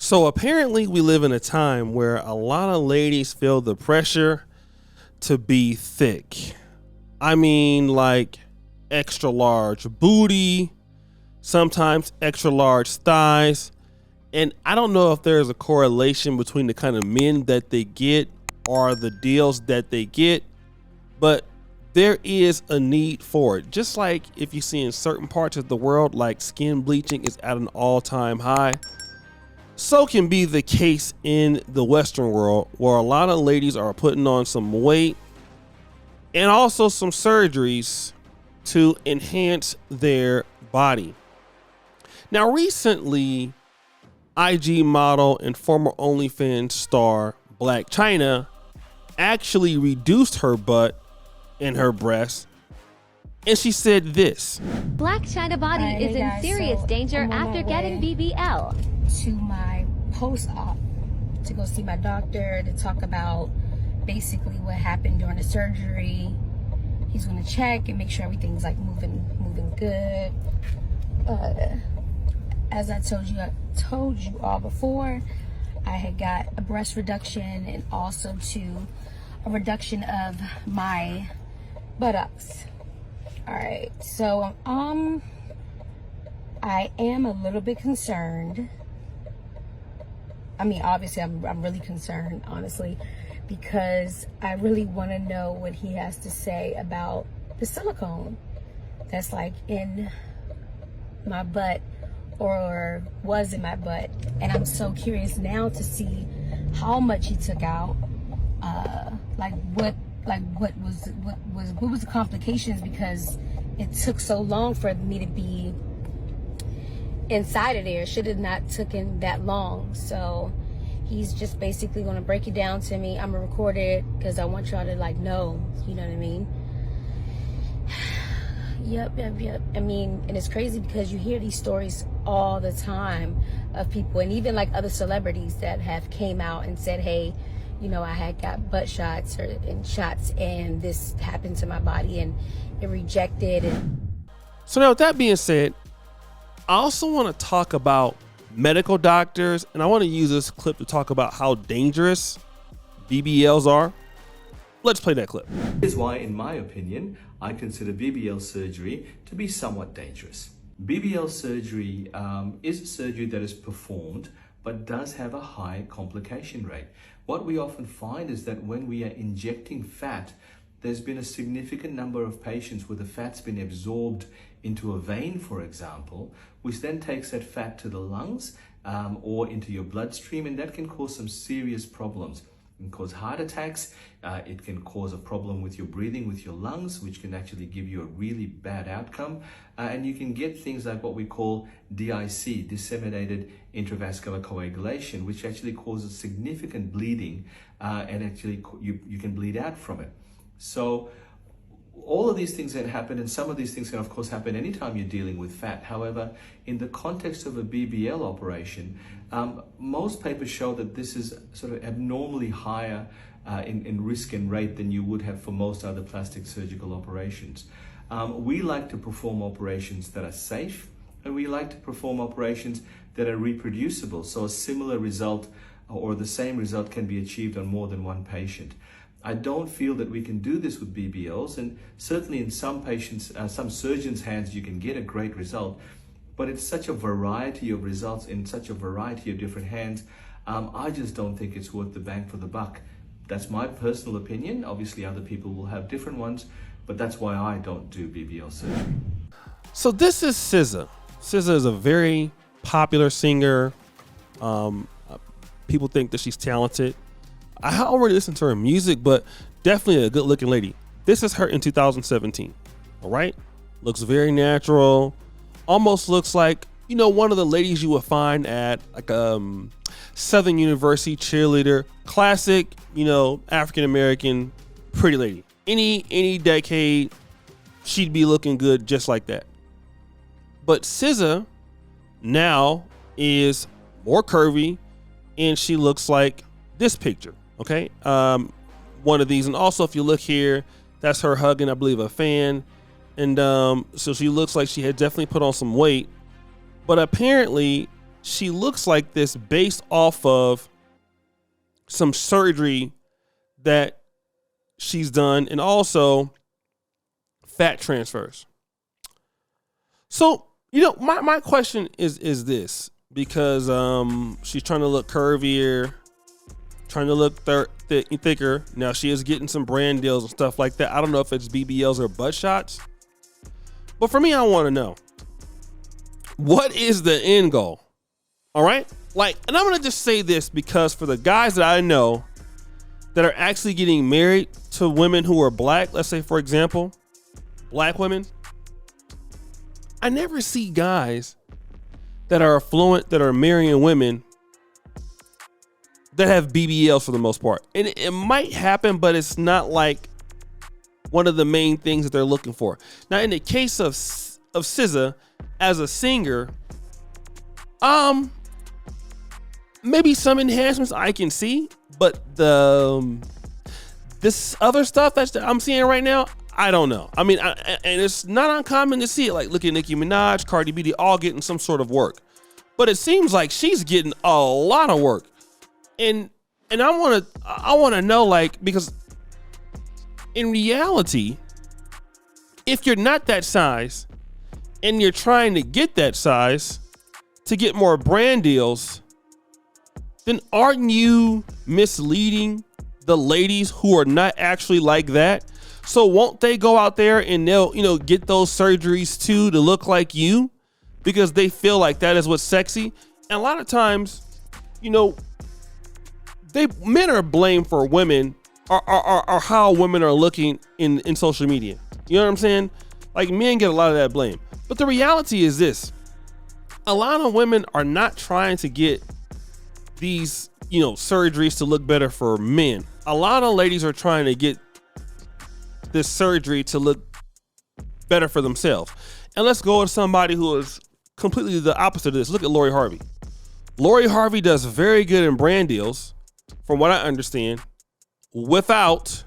So apparently we live in a time where a lot of ladies feel the pressure to be thick. I mean, like extra large booty, sometimes extra large thighs. And I don't know if there's a correlation between the kind of men that they get or the deals that they get, but there is a need for it. Just like if you see in certain parts of the world, like skin bleaching is at an all-time high, so can be the case in the Western world, where a lot of ladies are putting on some weight and also some surgeries to enhance their body. Now, recently, IG model and former OnlyFans star Black China actually reduced her butt and her breasts, and she said this. Black China body is in serious danger after getting BBL. To my post-op to go see my doctor to talk about basically what happened during the surgery. He's going to check and make sure everything's like moving good. As I told you all before, I had got a breast reduction and also a reduction of my buttocks. All right, so I am a little bit concerned. I mean, obviously, I'm really concerned, honestly, because I really want to know what he has to say about the silicone that's like in my butt or was in my butt. And I'm so curious now to see how much he took out, what was the complications, because it took so long for me to be inside of there. Should have not taken that long. So he's just basically going to break it down to me. I'm gonna record it because I want y'all to like know, you know what I mean? Yep. I mean, and it's crazy because you hear these stories all the time of people, and even like other celebrities that have came out and said, hey, you know, I had got butt shots and shots and this happened to my body and it rejected. And so now with that being said, I also want to talk about medical doctors, and I want to use this clip to talk about how dangerous BBLs are. Let's play that clip. Here's why, in my opinion, I consider BBL surgery to be somewhat dangerous. BBL surgery is a surgery that is performed but does have a high complication rate. What we often find is that when we are injecting fat, there's been a significant number of patients where the fat's been absorbed into a vein, for example, which then takes that fat to the lungs or into your bloodstream, and that can cause some serious problems. It can cause heart attacks, it can cause a problem with your breathing, with your lungs, which can actually give you a really bad outcome. And you can get things like what we call DIC, disseminated intravascular coagulation, which actually causes significant bleeding, and actually you can bleed out from it. So all of these things can happen, and some of these things can of course happen anytime you're dealing with fat. However, in the context of a BBL operation, most papers show that this is sort of abnormally higher in risk and rate than you would have for most other plastic surgical operations. We like to perform operations that are safe, and we like to perform operations that are reproducible, so a similar result or the same result can be achieved on more than one patient. I don't feel that we can do this with BBLs, and certainly in some patients, some surgeons' hands, you can get a great result, but it's such a variety of results in such a variety of different hands. I just don't think it's worth the bang for the buck. That's my personal opinion. Obviously, other people will have different ones, but that's why I don't do BBL surgery. So this is SZA. SZA is a very popular singer. People think that she's talented. I already listened to her music, but definitely a good looking lady. This is her in 2017. All right. Looks very natural. Almost looks like, you know, one of the ladies you would find at like Southern University cheerleader. Classic, you know, African-American pretty lady. Any decade, she'd be looking good just like that. But SZA now is more curvy, and she looks like this picture. Okay, one of these, and also if you look here, that's her hugging, I believe, a fan, and so she looks like she had definitely put on some weight. But apparently, she looks like this based off of some surgery that she's done and also fat transfers. So, my question is this, because she's trying to look curvier, trying to look thicker. Now she is getting some brand deals and stuff like that. I don't know if it's BBLs or butt shots, but for me, I want to know, what is the end goal? All right. And I'm going to just say this, because for the guys that I know that are actually getting married to women who are black, let's say, for example, black women, I never see guys that are affluent, that are marrying women that have BBLs for the most part. And it might happen, but it's not like one of the main things that they're looking for. Now, in the case of SZA as a singer, maybe some enhancements I can see, but this other stuff that I'm seeing right now, I don't know. I mean, and it's not uncommon to see it. Like, look at Nicki Minaj, Cardi B, they all getting some sort of work, but it seems like she's getting a lot of work. And I want to know, like, because in reality, if you're not that size and you're trying to get that size to get more brand deals, then aren't you misleading the ladies who are not actually like that? So won't they go out there and they'll, get those surgeries too to look like you, because they feel like that is what's sexy? And a lot of times, men are blamed for women are how women are looking in social media. You know what I'm saying? Like, men get a lot of that blame. But the reality is this: a lot of women are not trying to get these, surgeries to look better for men. A lot of ladies are trying to get this surgery to look better for themselves. And let's go with somebody who is completely the opposite of this. Look at Lori Harvey. Lori Harvey does very good in brand deals, from what I understand, without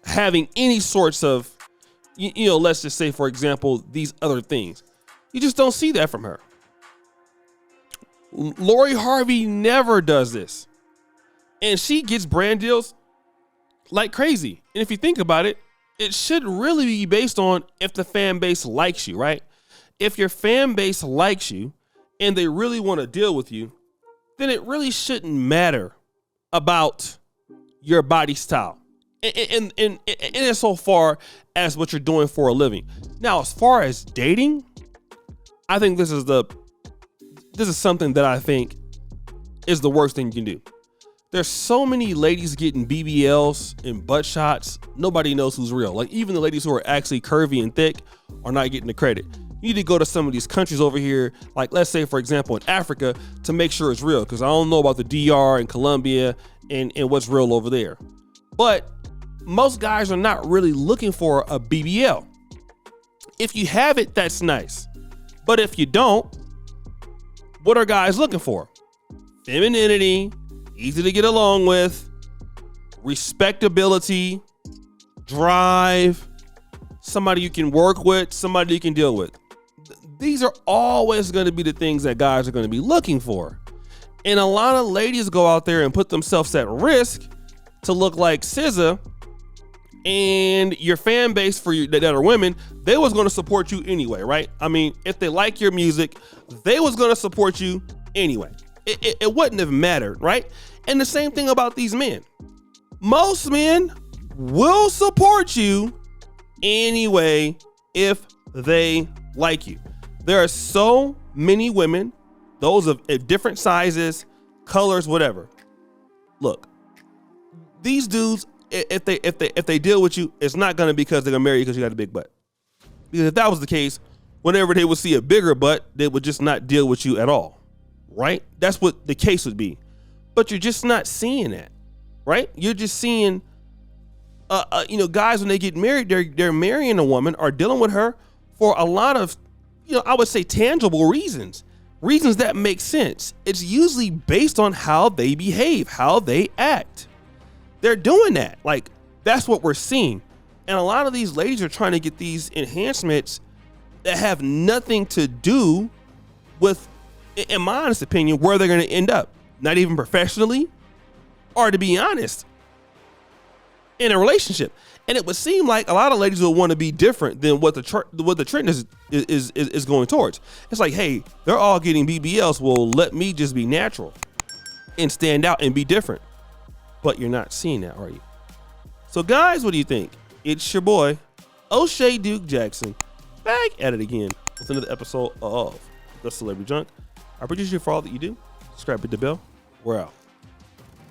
having any sorts of, let's just say, for example, these other things. You just don't see that from her. Lori Harvey never does this, and she gets brand deals like crazy. And if you think about it, it should really be based on if the fan base likes you, right? If your fan base likes you and they really want to deal with you, then it really shouldn't matter about your body style. And so far as what you're doing for a living. Now, as far as dating, I think this is something that I think is the worst thing you can do. There's so many ladies getting BBLs and butt shots. Nobody knows who's real. Like, even the ladies who are actually curvy and thick are not getting the credit. You need to go to some of these countries over here, like, let's say, for example, in Africa, to make sure it's real. Because I don't know about the DR and Colombia and what's real over there. But most guys are not really looking for a BBL. If you have it, that's nice. But if you don't, what are guys looking for? Femininity, easy to get along with, respectability, drive, somebody you can work with, somebody you can deal with. These are always going to be the things that guys are going to be looking for. And a lot of ladies go out there and put themselves at risk to look like SZA, and your fan base for you that are women, they was going to support you anyway, right? I mean, if they like your music, they was going to support you anyway. It wouldn't have mattered, right? And the same thing about these men. Most men will support you anyway if they like you. There are so many women, those of different sizes, colors, whatever. Look, these dudes, if they deal with you, it's not gonna be because they're gonna marry you because you got a big butt. Because if that was the case, whenever they would see a bigger butt, they would just not deal with you at all, right? That's what the case would be. But you're just not seeing that, right? You're just seeing, guys when they get married, they're marrying a woman or dealing with her for a lot of, I would say tangible reasons that make sense. It's usually based on how they behave, how they act. They're doing that. Like, that's what we're seeing. And a lot of these ladies are trying to get these enhancements that have nothing to do with in my honest opinion, where they're going to end up. Not even professionally, or to be honest, in a relationship. And it would seem like a lot of ladies will want to be different than what the trend is going towards. It's like, hey, they're all getting BBLs. Well, let me just be natural and stand out and be different. But you're not seeing that, are you? So guys, what do you think? It's your boy, O'Shea Duke Jackson, back at it again with another episode of The Celebrity Junk. I appreciate you for all that you do. Subscribe, hit the bell. We're out.